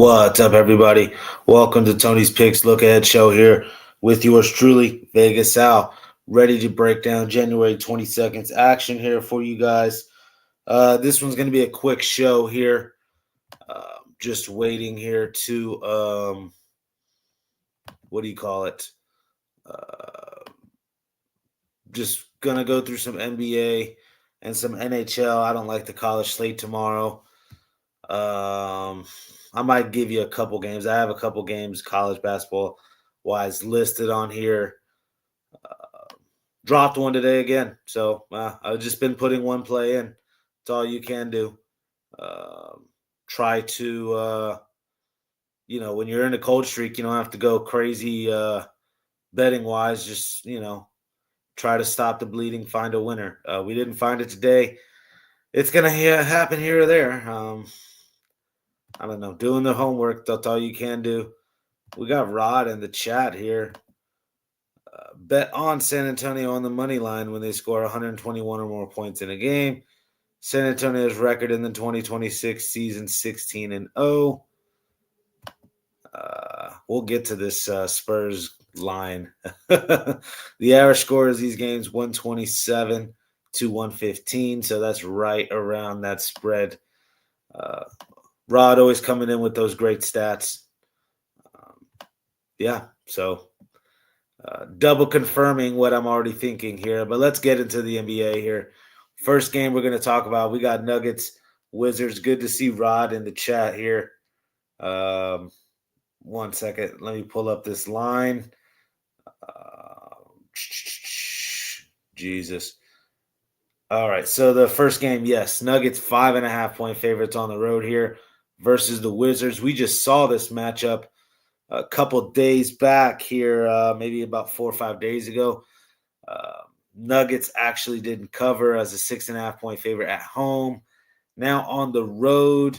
What's up, everybody? Welcome to Tony's Picks Look Ahead Show here with yours truly, Vegas Al, ready to break down January 22nd's action here for you guys. This one's going to be a quick show here. Just waiting here to, what do you call it? Just going to go through some NBA and some NHL. I don't like the college slate tomorrow. I might give you a couple games. I have a couple games college basketball wise listed on here. Dropped one today again. So I've just been putting one play in. That's all you can do. Try to, when you're in a cold streak, you don't have to go crazy betting wise. Just, try to stop the bleeding, find a winner. We didn't find it today. It's going to happen here or there. I don't know. Doing the homework, that's all you can do. We got Rod in the chat here. Bet on San Antonio on the money line when they score 121 or more points in a game. San Antonio's record in the 2026 season 16-0. We'll get to this Spurs line. The average score is these games 127 to 115, so that's right around that spread. Rod always coming in with those great stats. So double confirming what I'm already thinking here. But let's get into the NBA here. First game we're going to talk about, we got Nuggets, Wizards. Good to see Rod in the chat here. 1 second. Let me pull up this line. Jesus. All right, so the first game, yes, Nuggets 5.5-point favorites on the road here versus the Wizards. We just saw this matchup a couple days back here, maybe about 4 or 5 days ago. Nuggets actually didn't cover as a 6.5-point favorite at home. Now on the road,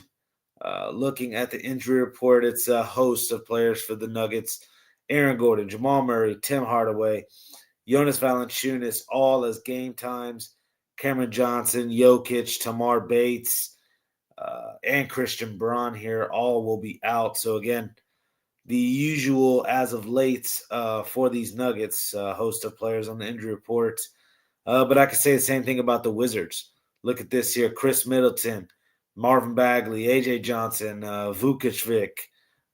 looking at the injury report, it's a host of players for the Nuggets. Aaron Gordon, Jamal Murray, Tim Hardaway, Jonas Valanciunas, all as game times. Cameron Johnson, Jokic, Tamar Bates, and Christian Braun here all will be out. So again, the usual as of late for these Nuggets, host of players on the injury report. But I could say the same thing about the Wizards. Look at this here. Chris Middleton, Marvin Bagley, AJ Johnson, Vukovic,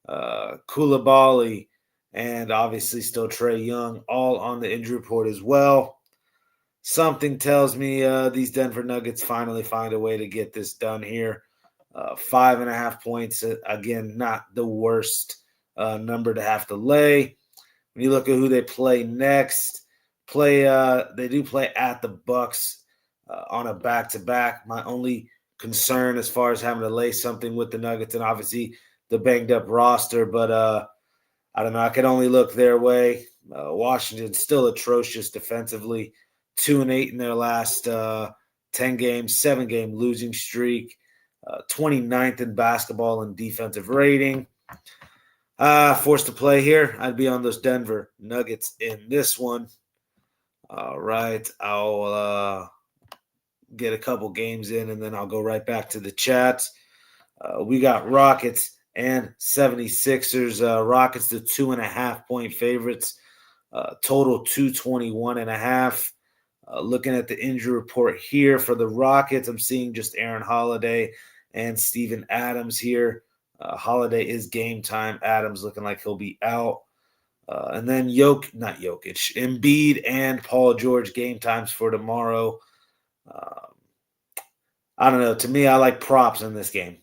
Koulibaly, and obviously still Trae Young, all on the injury report as well. Something tells me these Denver Nuggets finally find a way to get this done here. 5.5 points, again, not the worst number to have to lay. When you look at who they play next, they do play at the Bucks on a back-to-back. My only concern as far as having to lay something with the Nuggets and obviously the banged-up roster, but I don't know. I can only look their way. Washington's still atrocious defensively. 2-8 in their last 10 games, 7-game losing streak, 29th in basketball and defensive rating. Forced to play here, I'd be on those Denver Nuggets in this one. All right, I'll get a couple games in, and then I'll go right back to the chat. We got Rockets and 76ers. Rockets, the 2.5-point favorites. Total 221.5. Looking at the injury report here for the Rockets, I'm seeing just Aaron Holiday and Steven Adams here. Holiday is game time. Adams looking like he'll be out. And then Embiid and Paul George game times for tomorrow. I don't know. To me, I like props in this game.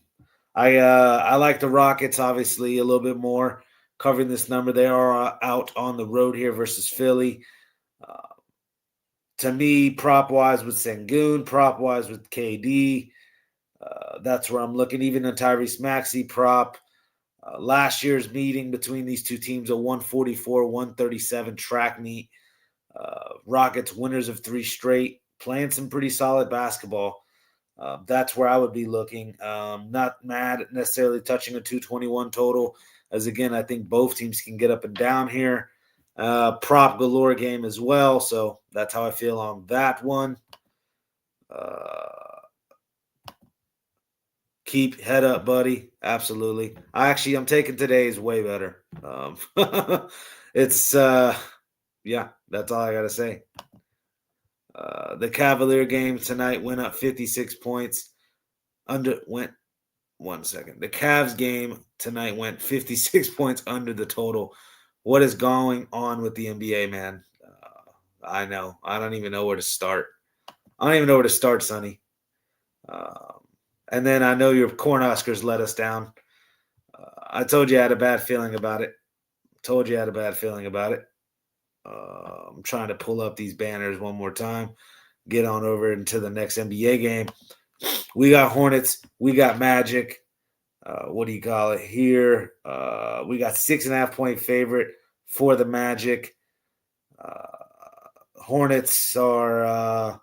I like the Rockets, obviously, a little bit more. Covering this number, they are out on the road here versus Philly. To me, prop-wise with Sengun, prop-wise with KD, that's where I'm looking. Even a Tyrese Maxey prop. Last year's meeting between these two teams, a 144-137 track meet. Rockets winners of 3 straight, playing some pretty solid basketball. That's where I would be looking. Not mad at necessarily touching a 221 total, as again, I think both teams can get up and down here. Prop galore game as well, so that's how I feel on that one. Keep head up, buddy. Absolutely. I'm taking today's way better. It's yeah, that's all I gotta say. The Cavalier game tonight went up 56 points. Went 1 second. The Cavs game tonight went 56 points under the total. What is going on with the NBA, man? I know. I don't even know where to start. I don't even know where to start, Sonny. And then I know your Cornhuskers let us down. I told you I had a bad feeling about it. I'm trying to pull up these banners one more time. Get on over into the next NBA game. We got Hornets. We got Magic. What do you call it here? We got 6.5-point favorite for the Magic. Hornets are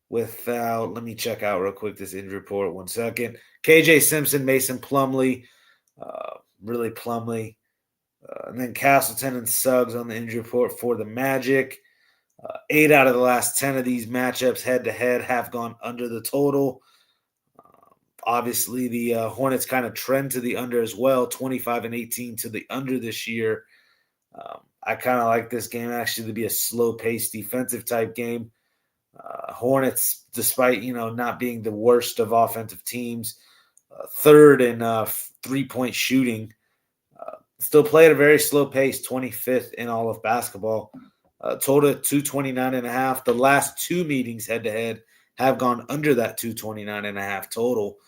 without, let me check out real quick this injury report. 1 second. KJ Simpson, Mason Plumlee, really Plumlee. And then Castleton and Suggs on the injury report for the Magic. 8 out of the last 10 of these matchups head-to-head have gone under the total. Obviously, the Hornets kind of trend to the under as well, 25-18 to the under this year. I kind of like this game actually to be a slow-paced defensive type game. Hornets, despite not being the worst of offensive teams, third in three-point shooting, still play at a very slow pace, 25th in all of basketball. Total 229.5. The last two meetings head-to-head have gone under that 229.5 total.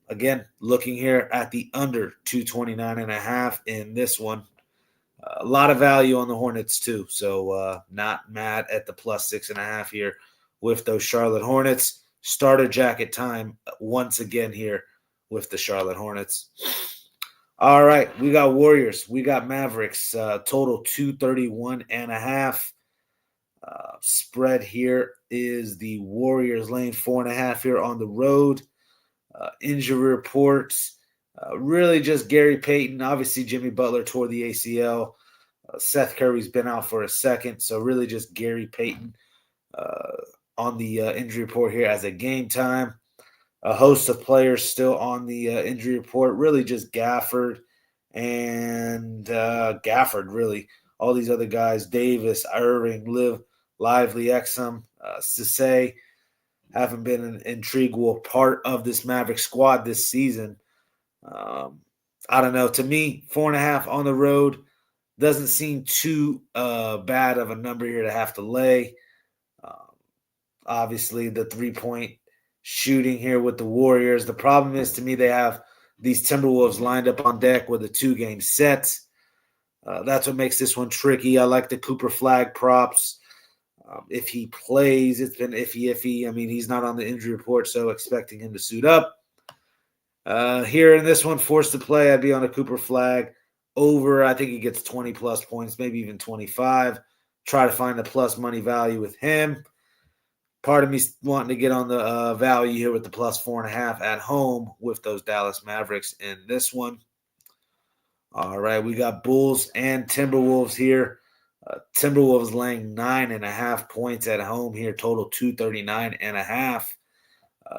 Again, looking here at the under 229.5 in this one. A lot of value on the Hornets too, so not mad at the plus 6.5 here with those Charlotte Hornets. Starter jacket time once again here with the Charlotte Hornets. All right, we got Warriors. We got Mavericks. Total 231.5. Spread here is the Warriors laying 4.5 here on the road. Injury reports. Really just Gary Payton. Obviously, Jimmy Butler tore the ACL. Seth Curry's been out for a second. So really just Gary Payton on the injury report here as a game time. A host of players still on the injury report. Really just Gafford and Gafford, really. All these other guys, Davis, Irving, Lively, Exum, Cisse, haven't been an integral part of this Maverick squad this season. I don't know. To me, 4.5 on the road doesn't seem too bad of a number here to have to lay. Obviously, the three-point shooting here with the Warriors. The problem is, to me, they have these Timberwolves lined up on deck with a 2-game set. That's what makes this one tricky. I like the Cooper Flag props. If he plays, it's been iffy. I mean, he's not on the injury report, so expecting him to suit up. Here in this one, forced to play, I'd be on a Cooper Flag over. I think he gets 20-plus points, maybe even 25. Try to find the plus money value with him. Part of me wanting to get on the value here with the plus 4.5 at home with those Dallas Mavericks in this one. All right, we got Bulls and Timberwolves here. Timberwolves laying 9.5 points at home here, total 239.5.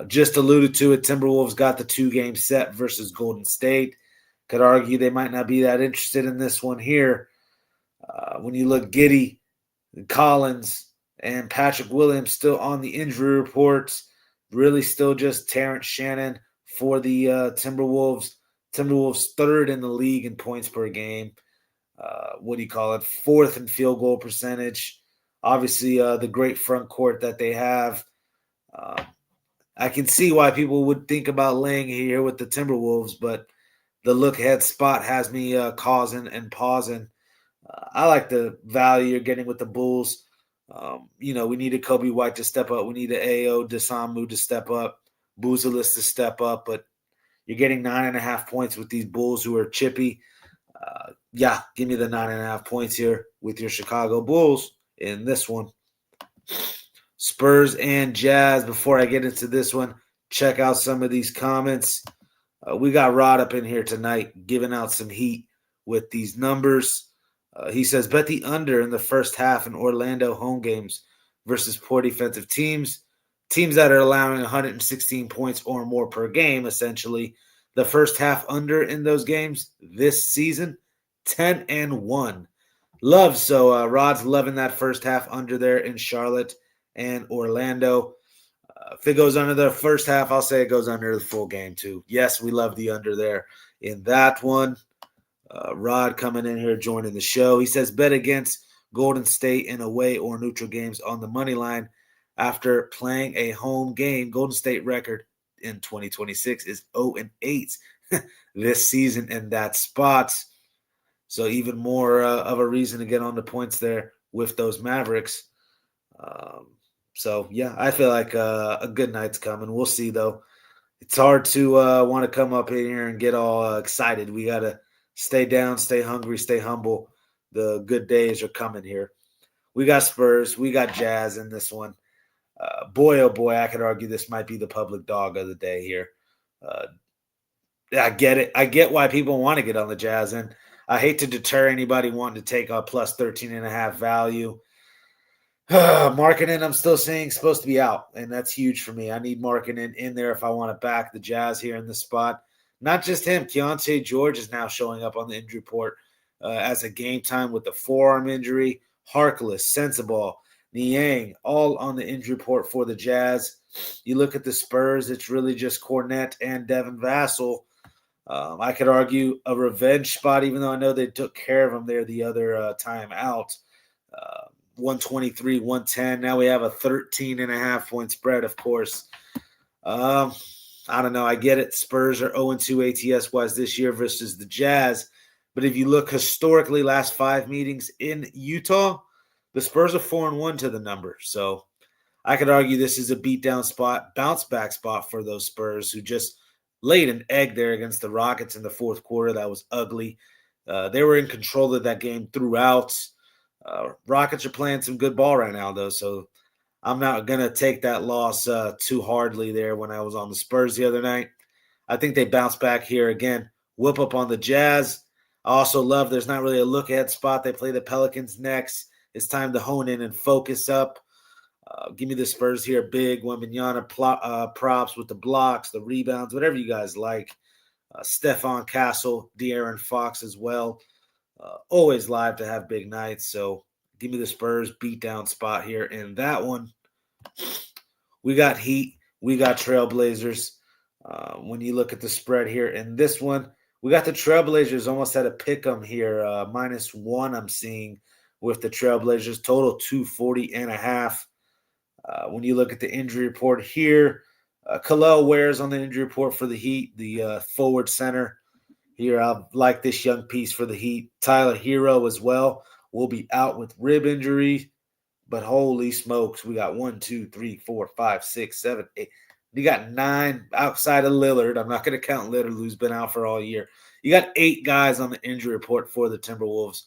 Just alluded to it, Timberwolves got the 2-game set versus Golden State. Could argue they might not be that interested in this one here. When you look Giddey, Collins, and Patrick Williams still on the injury reports. Really still just Terrence Shannon for the Timberwolves. Timberwolves third in the league in points per game. Fourth in field goal percentage. Obviously, the great front court that they have. I can see why people would think about laying here with the Timberwolves, but the look ahead spot has me causing and pausing. I like the value you're getting with the Bulls. We needed Kobe White to step up. We needed A.O. Desamu to step up, Buzelis to step up, but you're getting 9.5 points with these Bulls who are chippy. Give me the 9.5 points here with your Chicago Bulls in this one. Spurs and Jazz. Before I get into this one, check out some of these comments. We got Rod up in here tonight giving out some heat with these numbers. He says, bet the under in the first half in Orlando home games versus poor defensive teams. teams that are allowing 116 points or more per game, essentially, the first half under in those games this season, 10-1. Rod's loving that first half under there in Charlotte and Orlando. If it goes under the first half, I'll say it goes under the full game too. Yes, we love the under there in that one. Rod coming in here joining the show. He says bet against Golden State in away or neutral games on the money line after playing a home game. Golden State record in 2026 is 0-8 this season in that spot. So even more of a reason to get on the points there with those Mavericks. So, yeah, I feel like a good night's coming. We'll see, though. It's hard to want to come up in here and get all excited. We got to stay down, stay hungry, stay humble. The good days are coming here. We got Spurs. We got Jazz in this one. Boy, oh boy, I could argue this might be the public dog of the day here. I get it. I get why people want to get on the Jazz, and I hate to deter anybody wanting to take a plus 13.5 value. Markkanen, I'm still saying supposed to be out, and that's huge for me. I need Markkanen in there if I want to back the Jazz here in this spot. Not just him. Keontae George is now showing up on the injury report as a game time with the forearm injury. Harkless, Sensabaugh, Niang, all on the injury report for the Jazz. You look at the Spurs, it's really just Kornet and Devin Vassell. I could argue a revenge spot, even though I know they took care of him there the other time out. 123, 110. Now we have a 13.5 point spread, of course. I don't know. I get it. Spurs are 0-2 ATS-wise this year versus the Jazz. But if you look historically, last 5 meetings in Utah, the Spurs are 4-1 to the number. So I could argue this is a beatdown spot, bounce back spot for those Spurs who just laid an egg there against the Rockets in the fourth quarter. That was ugly. They were in control of that game throughout. Rockets are playing some good ball right now, though, so I'm not going to take that loss too hardly there when I was on the Spurs the other night. I think they bounce back here again, whoop up on the Jazz. I also love there's not really a look-ahead spot. They play the Pelicans next. It's time to hone in and focus up. Give me the Spurs here big. Wembanyama props with the blocks, the rebounds, whatever you guys like. Stephon Castle, De'Aaron Fox as well. Always live to have big nights. So give me the Spurs beatdown spot here in that one. We got Heat. We got Trailblazers. When you look at the spread here in this one, we got the Trailblazers almost at a pick 'em here. -1 I'm seeing with the Trailblazers. Total 240.5. When you look at the injury report here, Khalil Ware's on the injury report for the Heat, the forward center. Here, I like this young piece for the Heat. Tyler Hero as well will be out with rib injury. But holy smokes, we got 1, 2, 3, 4, 5, 6, 7, 8. You got 9 outside of Lillard. I'm not going to count Lillard, who's been out for all year. You got 8 guys on the injury report for the Timberwolves.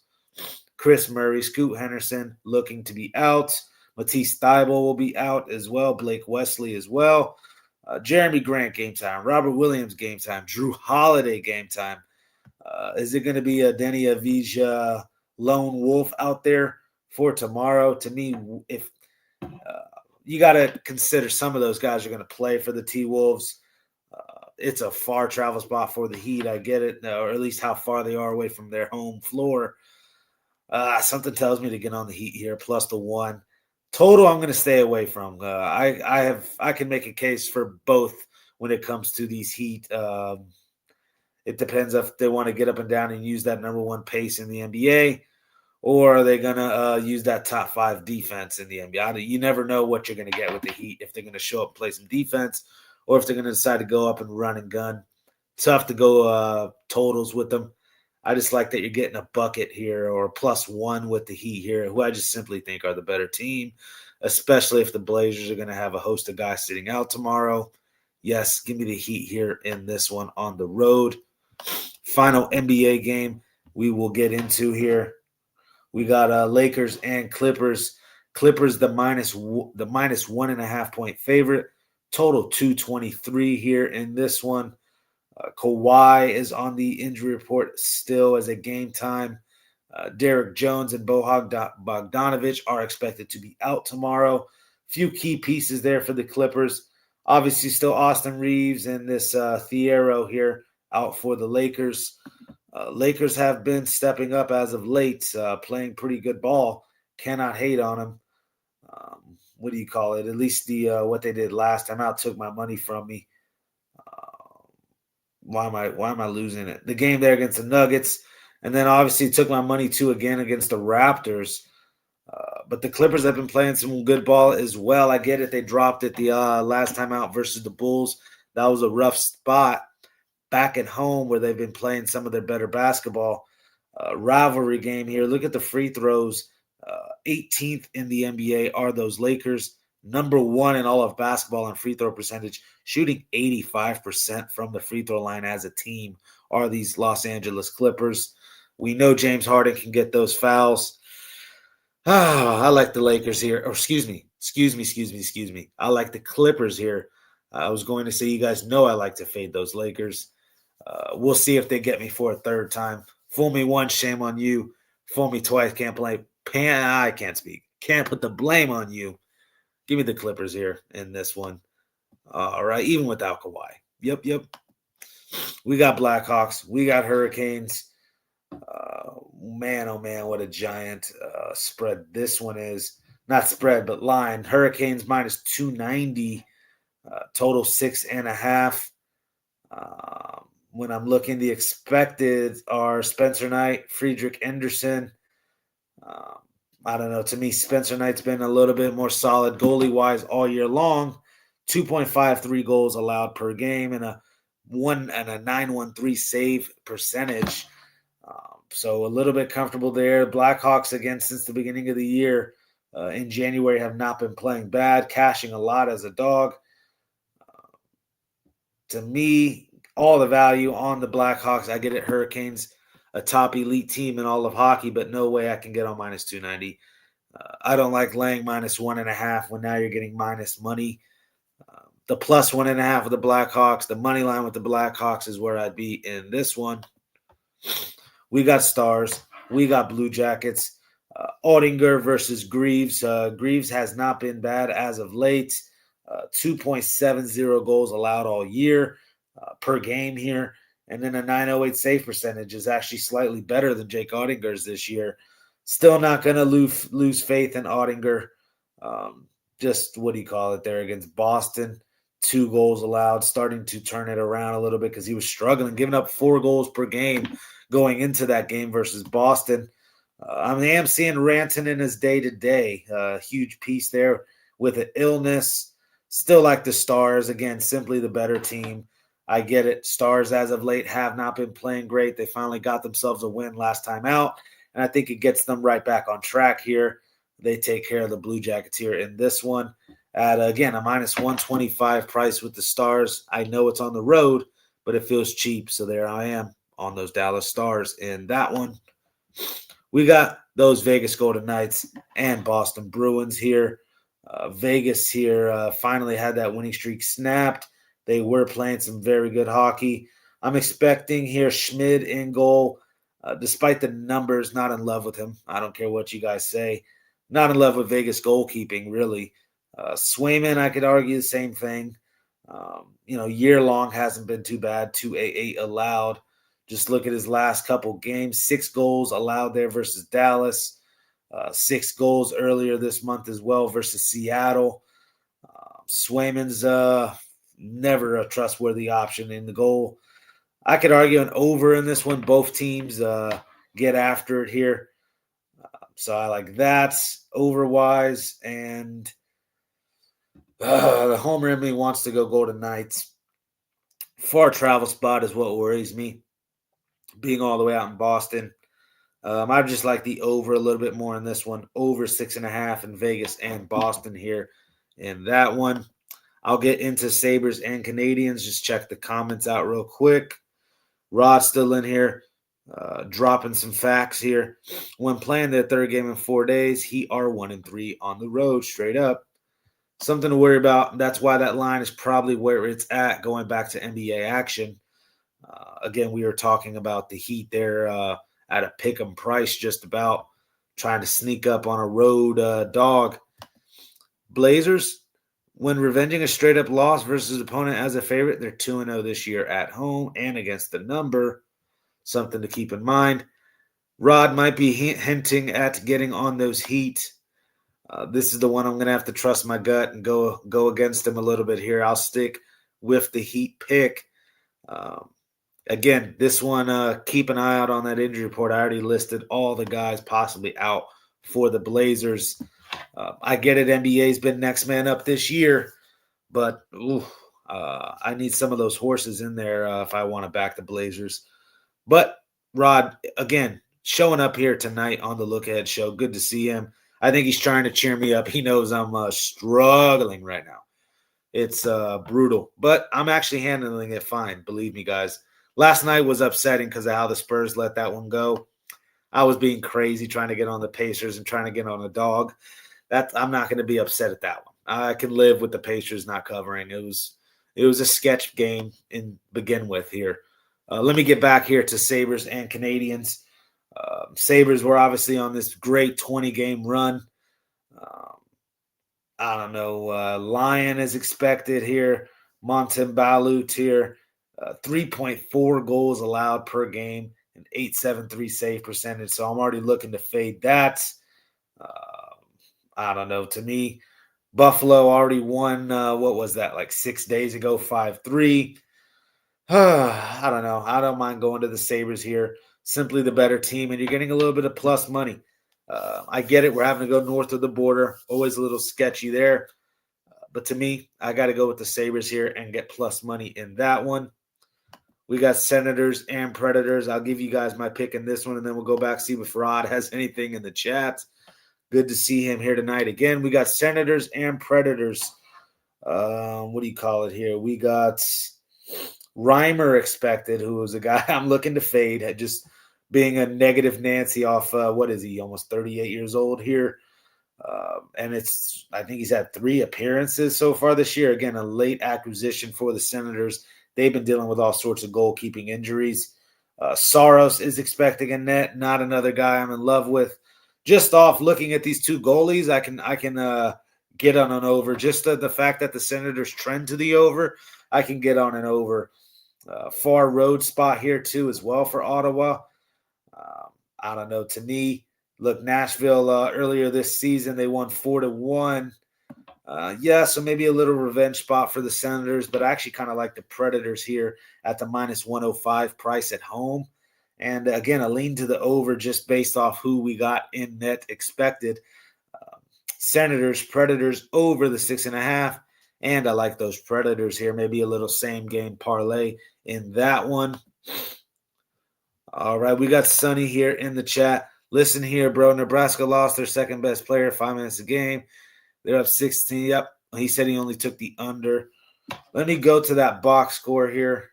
Chris Murray, Scoot Henderson looking to be out. Matisse Thybulle will be out as well. Blake Wesley as well. Jeremy Grant game time. Robert Williams game time. Drew Holiday game time. Is it going to be a Denny Avdija lone wolf out there for tomorrow? To me, if you got to consider some of those guys are going to play for the T-Wolves. It's a far travel spot for the Heat. I get it, or at least how far they are away from their home floor. Something tells me to get on the Heat here, plus the 1. Total, I'm going to stay away from. I can make a case for both when it comes to these Heat. It depends if they want to get up and down and use that number 1 pace in the NBA, or are they going to use that top 5 defense in the NBA? You never know what you're going to get with the Heat, if they're going to show up and play some defense, or if they're going to decide to go up and run and gun. Tough to go totals with them. I just like that you're getting a bucket here, or +1 with the Heat here, who I just simply think are the better team, especially if the Blazers are going to have a host of guys sitting out tomorrow. Yes, give me the Heat here in this one on the road. Final NBA game we will get into here. We got Lakers and Clippers. Clippers the minus 1.5 point favorite. Total 223 here in this one. Kawhi is on the injury report still as a game time. Derek Jones and Bojan Bogdanovic are expected to be out tomorrow. Few key pieces there for the Clippers. Obviously, still Austin Reeves and this Thiero here out for the Lakers. Lakers have been stepping up as of late, playing pretty good ball. Cannot hate on them. What do you call it? At least the what they did last time out took my money from me. Why am I losing it? The game there against the Nuggets, and then obviously took my money too again against the Raptors. But the Clippers have been playing some good ball as well. I get it. They dropped it the last time out versus the Bulls. That was a rough spot. Back at home where they've been playing some of their better basketball. Rivalry game here. Look at the free throws. 18th in the NBA are those Lakers. Number 1 in all of basketball on free throw percentage, shooting 85% from the free throw line as a team are these Los Angeles Clippers. We know James Harden can get those fouls. I like the Lakers here. Or excuse me. I like the Clippers here. I was going to say, you guys know I like to fade those Lakers. We'll see if they get me for a third time. Fool me once, shame on you. Fool me twice, can't blame. I can't speak. Can't put the blame on you. Give me the Clippers here in this one. All right, even without Kawhi. Yep. We got Blackhawks. We got Hurricanes. Man, oh man, what a giant spread this one is. Not spread, but line. Hurricanes minus 290. Total 6.5. When I'm looking, the expected are Spencer Knight, Friedrich Anderson. I don't know. To me, Spencer Knight's been a little bit more solid goalie-wise all year long. 2.53 goals allowed per game and a 913 save percentage. So a little bit comfortable there. Blackhawks, again, since the beginning of the year in January have not been playing bad, cashing a lot as a dog. To me, all the value on the Blackhawks. I get it, Hurricanes, a top elite team in all of hockey, but no way I can get on minus 290. I don't like laying minus 1.5 when now you're getting minus money. The plus 1.5 with the Blackhawks, the money line with the Blackhawks is where I'd be in this one. We got Stars. We got Blue Jackets. Audinger versus Greaves. Greaves has not been bad as of late. 2.70 goals allowed all year per game here. And then a 908 save percentage is actually slightly better than Jake Audinger's this year. Still not going to lose faith in Audinger. Just what do you call it there against Boston? 2 goals allowed, starting to turn it around a little bit because he was struggling, giving up 4 goals per game going into that game versus Boston. I am seeing Ranton in his day-to-day. Huge piece there with an illness. Still like the Stars. Again, simply the better team. I get it. Stars, as of late, have not been playing great. They finally got themselves a win last time out, and I think it gets them right back on track here. They take care of the Blue Jackets here in this one at, again, a minus 125 price with the Stars. I know it's on the road, but it feels cheap, so there I am on those Dallas Stars in that one. We got those Vegas Golden Knights and Boston Bruins here. Vegas here finally had that winning streak snapped. They were playing some very good hockey. I'm expecting here Schmid in goal. Despite the numbers, not in love with him. I don't care what you guys say. Not in love with Vegas goalkeeping, really. Swayman, I could argue the same thing. Year long hasn't been too bad. 288 allowed. Just look at his last couple games. 6 goals allowed there versus Dallas. 6 goals earlier this month as well versus Seattle. Swayman's never a trustworthy option in the goal. I could argue an over in this one. Both teams get after it here. So I like that over-wise. And the homer in me wants to go Golden Knights. Far travel spot is what worries me. Being all the way out in Boston. I just like the over a little bit more in this one. Over 6.5 in Vegas and Boston here in that one. I'll get into Sabres and Canadians. Just check the comments out real quick. Rod's still in here, dropping some facts here. When playing their third game in 4 days, he are 1-3 on the road, straight up. Something to worry about. That's why that line is probably where it's at going back to NBA action. Again, we were talking about the Heat there at a pick 'em price, just about trying to sneak up on a road dog. Blazers, when revenging a straight-up loss versus opponent as a favorite, they're 2-0 this year at home and against the number. Something to keep in mind. Rod might be hinting at getting on those Heat. This is the one I'm going to have to trust my gut and go against him a little bit here. I'll stick with the Heat pick. Again, this one, keep an eye out on that injury report. I already listed all the guys possibly out for the Blazers. I get it, NBA's been next man up this year, but I need some of those horses in there if I want to back the Blazers. But Rod, again, showing up here tonight on the Look Ahead show. Good to see him. I think he's trying to cheer me up. He knows I'm struggling right now. It's brutal, but I'm actually handling it fine. Believe me, guys. Last night was upsetting because of how the Spurs let that one go. I was being crazy trying to get on the Pacers and trying to get on a dog. I'm not going to be upset at that one. I can live with the Pacers not covering. It was a sketch game in begin with here. Let me get back here to Sabres and Canadians. Sabres were obviously on this great 20-game run. I don't know. Lion is expected here. Montembalut here. 3.4 goals allowed per game and .873 save percentage. So I'm already looking to fade that. I don't know. To me, Buffalo already won, what was that, like 6 days ago, 5-3. I don't know. I don't mind going to the Sabres here. Simply the better team, and you're getting a little bit of plus money. I get it. We're having to go north of the border. Always a little sketchy there. But to me, I got to go with the Sabres here and get plus money in that one. We got Senators and Predators. I'll give you guys my pick in this one, and then we'll go back, see if Rod has anything in the chat. Good to see him here tonight. Again, we got Senators and Predators. What do you call it here? We got Reimer expected, who is a guy I'm looking to fade, just being a negative Nancy off, what is he, almost 38 years old here. And I think he's had 3 appearances so far this year. Again, a late acquisition for the Senators. They've been dealing with all sorts of goalkeeping injuries. Saros is expecting a net, not another guy I'm in love with. Just off looking at these 2 goalies, I can get on an over. Just the fact that the Senators trend to the over, I can get on an over. Far road spot here too as well for Ottawa. I don't know. To me, look, Nashville earlier this season, they won 4-1. So maybe a little revenge spot for the Senators, but I actually kind of like the Predators here at the -105 price at home. And again, a lean to the over just based off who we got in net expected. Senators, Predators over the 6.5. And I like those Predators here. Maybe a little same game parlay in that one. All right, we got Sonny here in the chat. Listen here, bro. Nebraska lost their second best player, 5 minutes a game. They're up 16. Yep. He said he only took the under. Let me go to that box score here.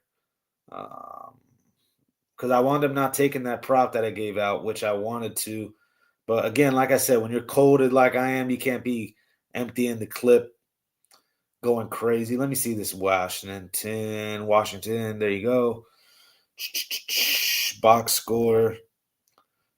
Because I wound up not taking that prop that I gave out, which I wanted to. But again, like I said, when you're colded like I am, you can't be emptying the clip, going crazy. Let me see this Washington. There you go. Box score.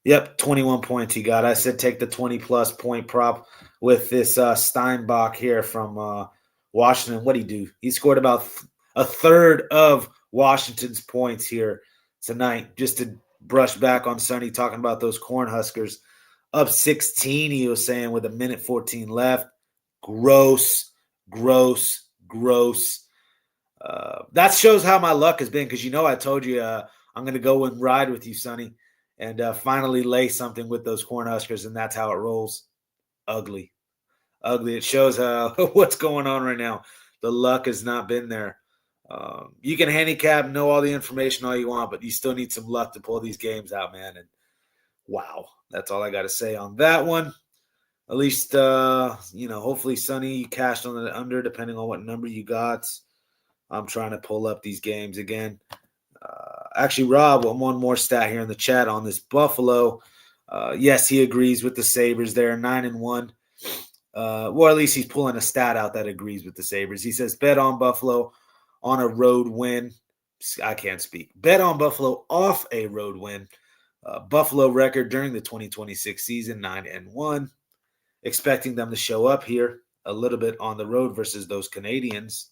Yep, 21 points he got. I said take the 20-plus point prop with this Steinbach here from Washington. What'd he do? He scored about a third of Washington's points here tonight. Just to brush back on Sonny talking about those Cornhuskers. Up 16, he was saying, with 1:14 left. Gross. That shows how my luck has been because, I told you I'm going to go and ride with you, Sonny, and finally lay something with those Cornhuskers, and that's how it rolls. Ugly. It shows what's going on right now. The luck has not been there. You can handicap, know all the information all you want, but you still need some luck to pull these games out, man. And wow, that's all I got to say on that one. At least, hopefully, Sonny, you cashed on the under, depending on what number you got. I'm trying to pull up these games again. Actually, Rob, one more stat here in the chat on this Buffalo. Yes, he agrees with the Sabres. They're 9-1. Well, at least he's pulling a stat out that agrees with the Sabres. He says, bet on Buffalo on a road win. I can't speak. Bet on Buffalo off a road win. Buffalo record during the 2026 season, 9-1. Expecting them to show up here. a little bit on the road versus those Canadians.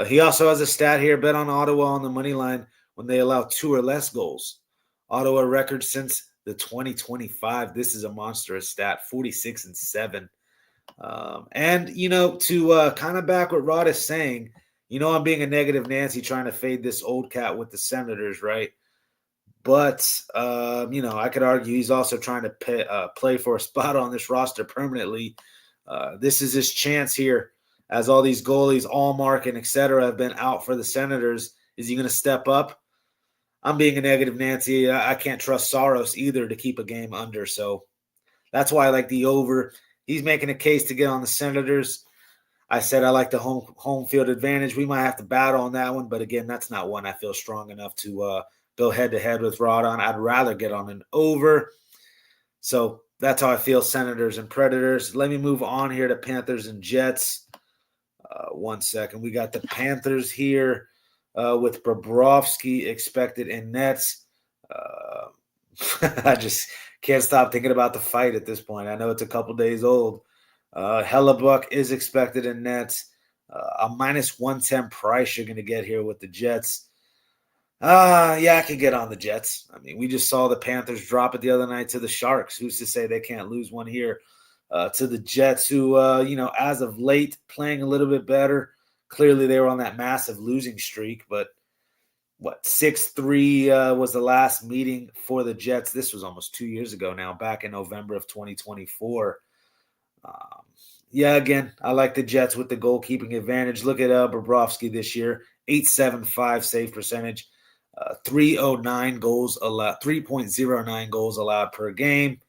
He also has a stat here, bet on Ottawa on the money line when they allow 2 or less goals. Ottawa record since the 2025. This is a monstrous stat, 46-7. And, to kind of back what Rod is saying, I'm being a negative Nancy trying to fade this old cat with the Senators, right? But, I could argue he's also trying to play for a spot on this roster permanently. This is his chance here, as all these goalies, Allmark and et cetera, have been out for the Senators. Is he going to step up? I'm being a negative Nancy. I can't trust Saros either to keep a game under. So that's why I like the over. He's making a case to get on the Senators. I said I like the home field advantage. We might have to battle on that one. But again, that's not one I feel strong enough to go head-to-head with Rod on. I'd rather get on an over. So that's how I feel, Senators and Predators. Let me move on here to Panthers and Jets. 1 second. We got the Panthers here with Bobrovsky expected in nets. I just can't stop thinking about the fight at this point. I know it's a couple days old. Hellebuck is expected in nets. A minus 110 price you're going to get here with the Jets. I could get on the Jets. I mean, we just saw the Panthers drop it the other night to the Sharks. Who's to say they can't lose one here to the Jets, who, as of late, playing a little bit better. Clearly, they were on that massive losing streak, but 6-3 was the last meeting for the Jets. This was almost 2 years ago now, back in November of 2024. Again, I like the Jets with the goalkeeping advantage. Look at Bobrovsky this year, 8.75 save percentage. 3.09 goals allowed, 3.09 goals allowed per game,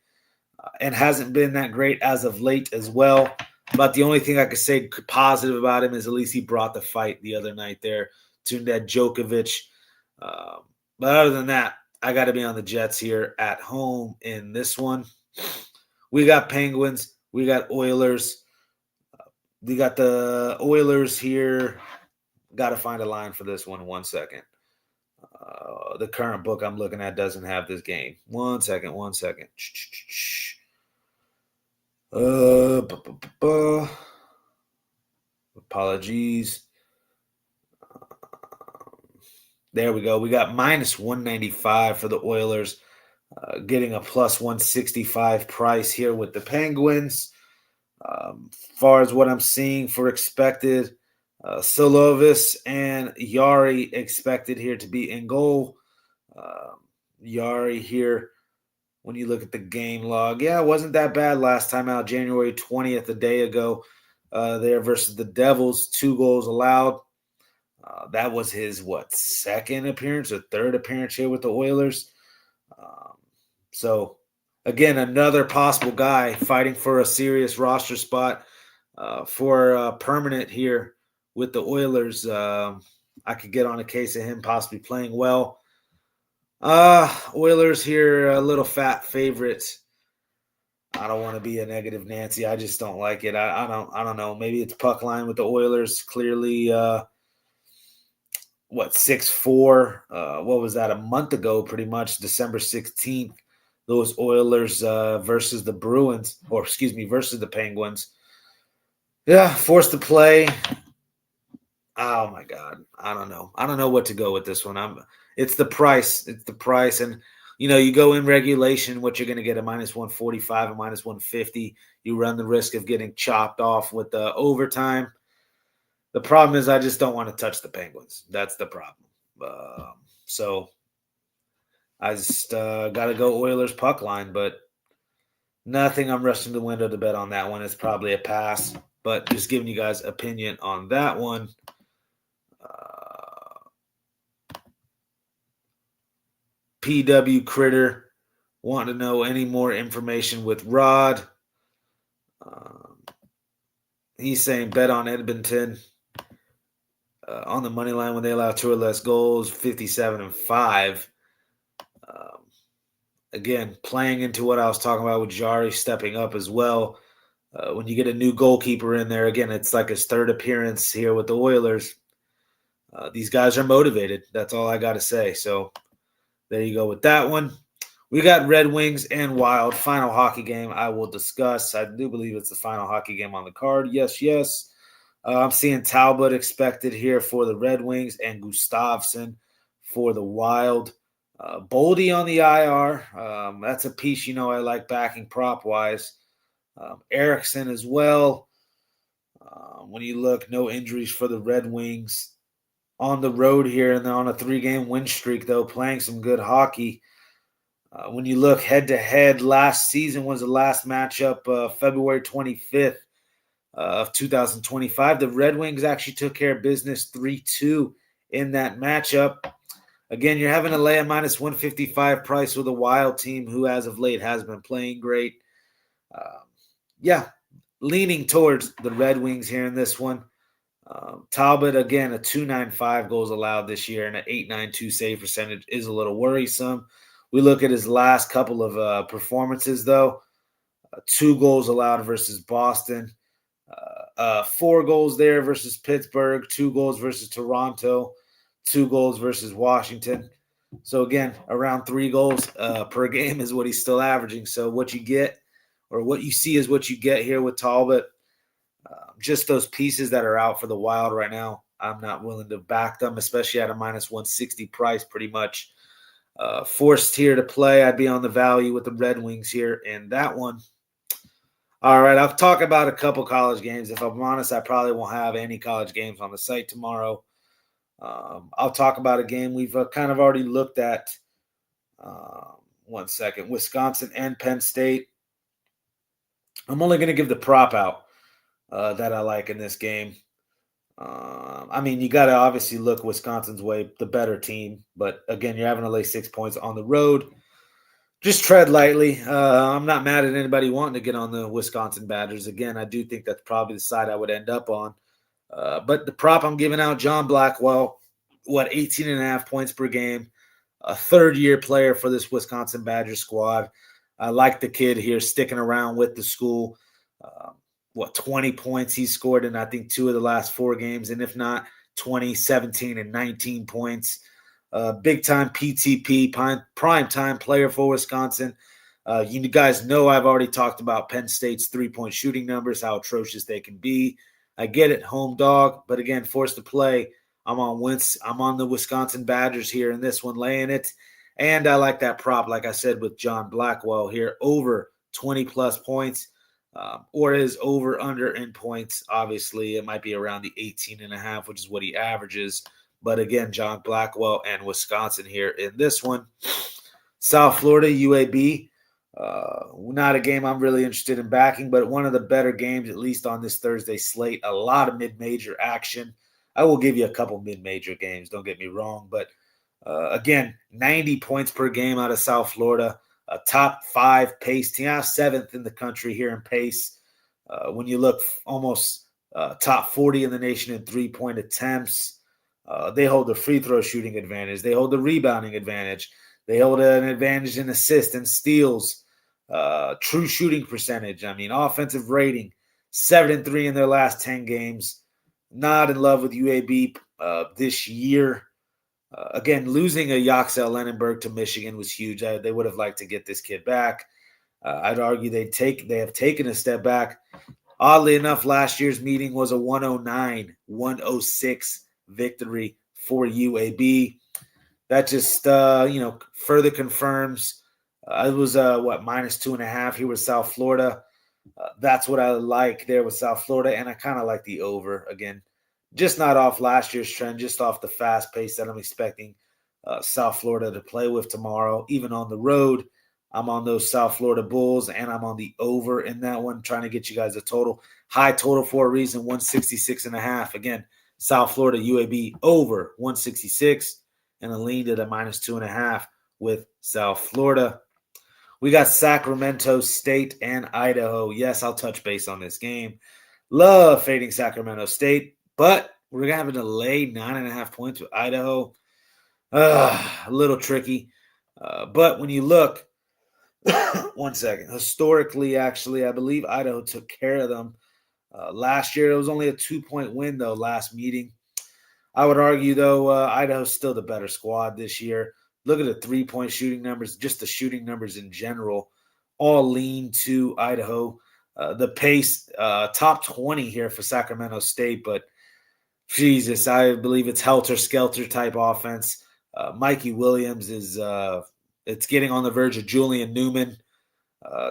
and hasn't been that great as of late as well. But the only thing I could say positive about him is at least he brought the fight the other night there to Ned Djokovic. But other than that, I got to be on the Jets here at home in this one. We got Penguins. We got Oilers. We got the Oilers here. Got to find a line for this one. 1 second. The current book I'm looking at doesn't have this game. 1 second. Apologies. There we go. We got minus 195 for the Oilers, getting a plus 165 price here with the Penguins. Far as what I'm seeing for expected, Solovis and Yari expected here to be in goal. Yari here, when you look at the game log, it wasn't that bad last time out, January 20th, a day ago, there versus the Devils, 2 goals allowed. That was his, second appearance or third appearance here with the Oilers. So, again, another possible guy fighting for a serious roster spot for permanent here with the Oilers. I could get on a case of him possibly playing well. Oilers here, a little fat favorites. I don't want to be a negative Nancy. I just don't like it. I don't know. Maybe it's puck line with the Oilers. Clearly, 6-4. What was that? A month ago, pretty much, December 16th. Those Oilers versus the Bruins, versus the Penguins. Yeah, forced to play. Oh my God, I don't know. I don't know what to go with this one. It's the price. It's the price, and you go in regulation. What you're going to get a minus 145, a minus 150. You run the risk of getting chopped off with the overtime. The problem is I just don't want to touch the Penguins. That's the problem. So I just got to go Oilers puck line, but nothing I'm rushing the window to bet on that one. It's probably a pass, but just giving you guys opinion on that one. PW Critter wanting to know any more information with Rod. He's saying bet on Edmonton on the money line when they allow 2 or less goals, 57-5. Again, playing into what I was talking about with Jari stepping up as well. When you get a new goalkeeper in there, again, it's like his third appearance here with the Oilers. These guys are motivated. That's all I got to say. So there you go with that one. We got Red Wings and Wild. Final hockey game I will discuss. I do believe it's the final hockey game on the card. Yes, yes. I'm seeing Talbot expected here for the Red Wings and Gustafsson for the Wild. Boldy on the IR. That's a piece I like backing prop wise. Erickson as well. When you look, no injuries for the Red Wings on the road here, and they're on a 3-game win streak, though, playing some good hockey. When you look head to head, last season was the last matchup, February 25th of 2025. The Red Wings actually took care of business 3-2 in that matchup. Again, you're having to lay a minus 155 price with a Wild team who, as of late, has been playing great. Leaning towards the Red Wings here in this one. Talbot, again, a 2.95 goals allowed this year and an 8.92 save percentage is a little worrisome. We look at his last couple of performances, though. 2 goals allowed versus Boston. 4 goals there versus Pittsburgh. 2 goals versus Toronto. 2 goals versus Washington. So, again, around 3 goals per game is what he's still averaging. So, what you get or what you see is what you get here with Talbot. Just those pieces that are out for the Wild right now, I'm not willing to back them, especially at a minus 160 price pretty much. Forced here to play, I'd be on the value with the Red Wings here in that one. All right, I'll talk about a couple college games. If I'm honest, I probably won't have any college games on the site tomorrow. I'll talk about a game we've kind of already looked at. 1 second. Wisconsin and Penn State. I'm only going to give the prop out that I like in this game. You got to obviously look Wisconsin's way, the better team. But, again, you're having to lay 6 points on the road. Just tread lightly. I'm not mad at anybody wanting to get on the Wisconsin Badgers. Again, I do think that's probably the side I would end up on. But the prop I'm giving out, John Blackwell, 18.5 points per game, a third-year player for this Wisconsin Badgers squad. I like the kid here sticking around with the school. 20 points he scored in, I think, 2 of the last 4 games, and if not, 20, 17, and 19 points. Big-time PTP, prime-time player for Wisconsin. You guys know I've already talked about Penn State's 3-point shooting numbers, how atrocious they can be. I get it, home dog, but again, forced to play. I'm on the Wisconsin Badgers here in this one, laying it. And I like that prop, like I said, with John Blackwell here, over 20-plus points. Or his over-under in points. Obviously, it might be around the 18.5, which is what he averages. But again, John Blackwell and Wisconsin here in this one. South Florida, UAB. Not a game I'm really interested in backing, but one of the better games, at least on this Thursday slate. A lot of mid-major action. I will give you a couple mid-major games, don't get me wrong. But again, 90 points per game out of South Florida. A top 5 pace team, 7th in the country here in pace. When you look almost top 40 in the nation in 3-point attempts, they hold the free throw shooting advantage. They hold the rebounding advantage. They hold an advantage in assists and steals. True shooting percentage. Offensive rating, 7-3 in their last 10 games. Not in love with UAB this year. Again, losing a Yoxel Lenenberg to Michigan was huge. They would have liked to get this kid back. I'd argue they have taken a step back. Oddly enough, last year's meeting was a 109-106 victory for UAB. That just further confirms. It was minus 2.5 here with South Florida. That's what I like there with South Florida, and I kind of like the over again. Just not off last year's trend, just off the fast pace that I'm expecting South Florida to play with tomorrow. Even on the road, I'm on those South Florida Bulls, and I'm on the over in that one, trying to get you guys a total. High total for a reason, 166.5. Again, South Florida UAB over 166, and a lean to the minus 2.5 with South Florida. We got Sacramento State and Idaho. Yes, I'll touch base on this game. Love fading Sacramento State. But we're having to lay 9.5 points with Idaho. A little tricky. But when you look, 1 second, historically, actually, I believe Idaho took care of them. Last year, it was only a 2-point win, though, last meeting. I would argue, though, Idaho's still the better squad this year. Look at the three-point shooting numbers, just the shooting numbers in general, all lean to Idaho. The pace, top 20 here for Sacramento State, but Jesus, I believe it's helter-skelter type offense. Mikey Williams is it's getting on the verge of Julian Newman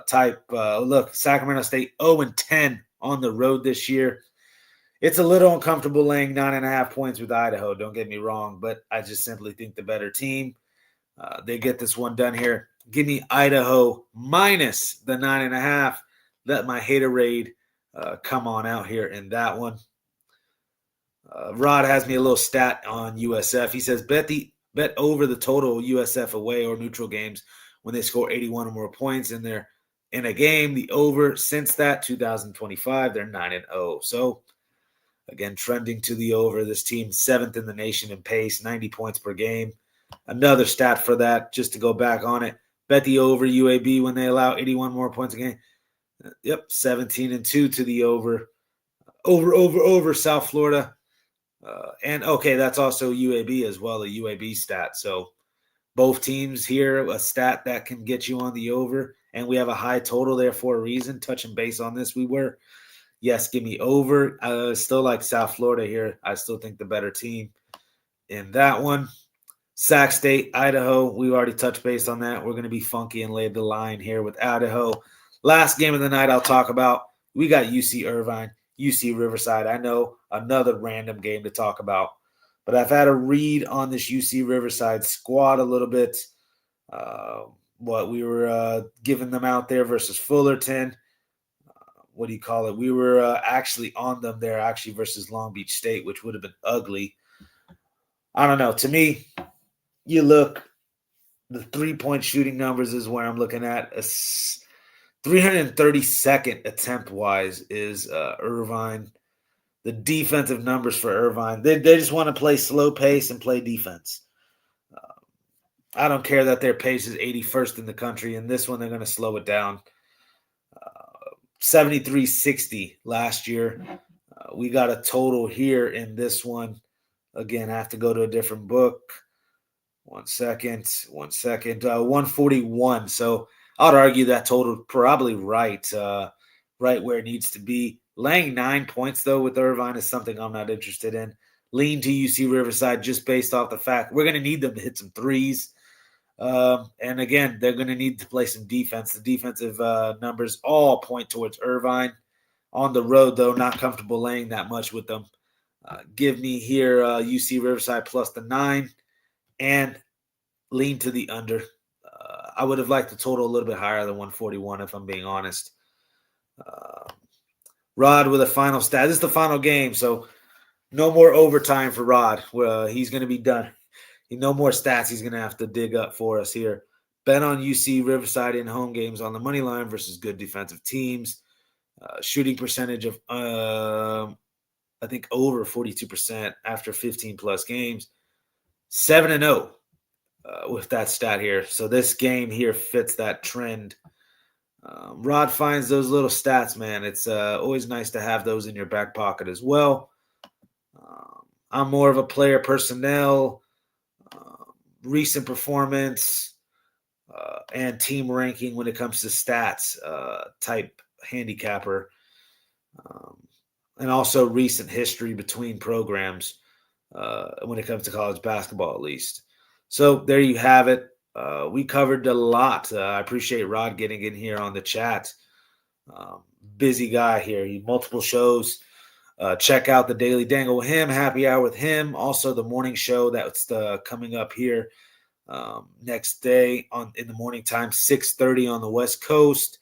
type. Look, Sacramento State 0-10 on the road this year. It's a little uncomfortable laying 9.5 points with Idaho, don't get me wrong, but I just simply think the better team. They get this one done here. Give me Idaho minus the 9.5. Let my haterade come on out here in that one. Rod has me a little stat on USF. He says, bet over the total USF away or neutral games when they score 81 or more points in a game. The over since that 2025, they're 9-0. So again, trending to the over. This team 7th in the nation in pace, 90 points per game. Another stat for that, just to go back on it. Bet the over UAB when they allow 81 more points a game. Yep, 17-2 to the over. Over South Florida. And okay, that's also UAB as well, a UAB stat. So both teams here, a stat that can get you on the over. And we have a high total there for a reason. Touching base on this, we were. Yes, give me over. I still like South Florida here. I still think the better team in that one. Sac State, Idaho. We already touched base on that. We're going to be funky and lay the line here with Idaho. Last game of the night I'll talk about. We got UC Irvine, UC Riverside. I know another random game to talk about. But I've had a read on this UC Riverside squad a little bit. What we were giving them out there versus Fullerton. What do you call it? We were actually on them there actually versus Long Beach State, which would have been ugly. I don't know. To me, you look, the three-point shooting numbers is where I'm looking at. 332nd attempt-wise is Irvine. The defensive numbers for Irvine, they just want to play slow pace and play defense. I don't care that their pace is 81st in the country. In this one, they're going to slow it down. 73-60 last year. We got a total here in this one. Again, I have to go to a different book. One second. 141. So I'd argue that total probably right where it needs to be. Laying 9 points, though, with Irvine is something I'm not interested in. Lean to UC Riverside just based off the fact we're going to need them to hit some threes. And again, they're going to need to play some defense. The defensive numbers all point towards Irvine. On the road, though, not comfortable laying that much with them. Give me here UC Riverside plus the 9 and lean to the under. I would have liked the total a little bit higher than 141 if I'm being honest. Rod with a final stat. This is the final game, so no more overtime for Rod. He's going to be done. No more stats he's going to have to dig up for us here. Bet on UC Riverside in home games on the money line versus good defensive teams. Shooting percentage of, I think, over 42% after 15-plus games. 7-0 with that stat here. So this game here fits that trend. Rod finds those little stats, man. It's always nice to have those in your back pocket as well. I'm more of a player personnel, recent performance, and team ranking when it comes to stats type handicapper, and also recent history between programs when it comes to college basketball, at least. So there you have it. We covered a lot. I appreciate Rod getting in here on the chat. Busy guy here. Multiple shows. Check out the Daily Dangle with him, Happy Hour with him. Also the morning show that's coming up here next day in the morning time, 6:30 on the West Coast.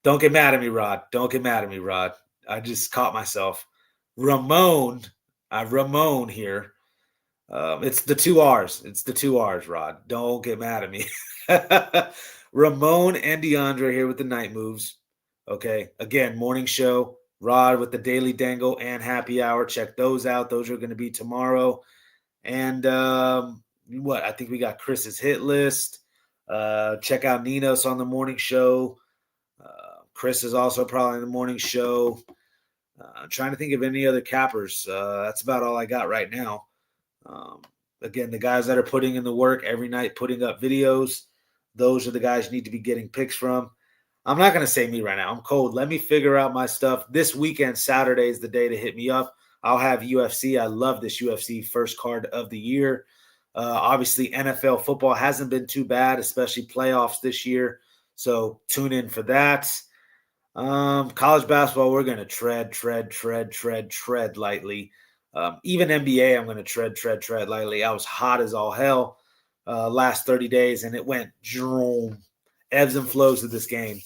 Don't get mad at me, Rod. Don't get mad at me, Rod. I just caught myself. Ramon here. It's the two R's. It's the two R's, Rod. Don't get mad at me. Ramon and DeAndre here with the night moves. Okay. Again, morning show. Rod with the Daily Dangle and Happy Hour. Check those out. Those are going to be tomorrow. And I think we got Chris's hit list. Check out Ninos on the morning show. Chris is also probably in the morning show. I'm trying to think of any other cappers. That's about all I got right now. Again, the guys that are putting in the work every night, putting up videos, those are the guys you need to be getting picks from. I'm not going to say me right now. I'm cold. Let me figure out my stuff. This weekend, Saturday is the day to hit me up. I'll have UFC. I love this UFC first card of the year. Obviously, NFL football hasn't been too bad, especially playoffs this year. So tune in for that. College basketball, we're going to tread lightly. Even NBA, I'm going to tread lightly. I was hot as all hell last 30 days, and it went ebbs and flows of this game.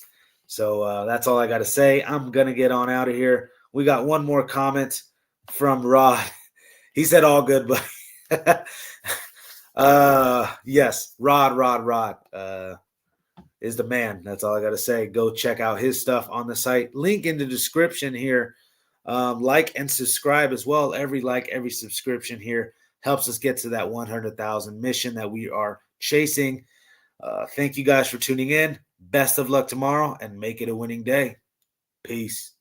So that's all I got to say. I'm going to get on out of here. We got one more comment from Rod. He said all good, but yes, Rod is the man. That's all I got to say. Go check out his stuff on the site. Link in the description here. Like and subscribe as well. Every like, every subscription here helps us get to that 100,000 mission that we are chasing. Thank you guys for tuning in. Best of luck tomorrow and make it a winning day. Peace.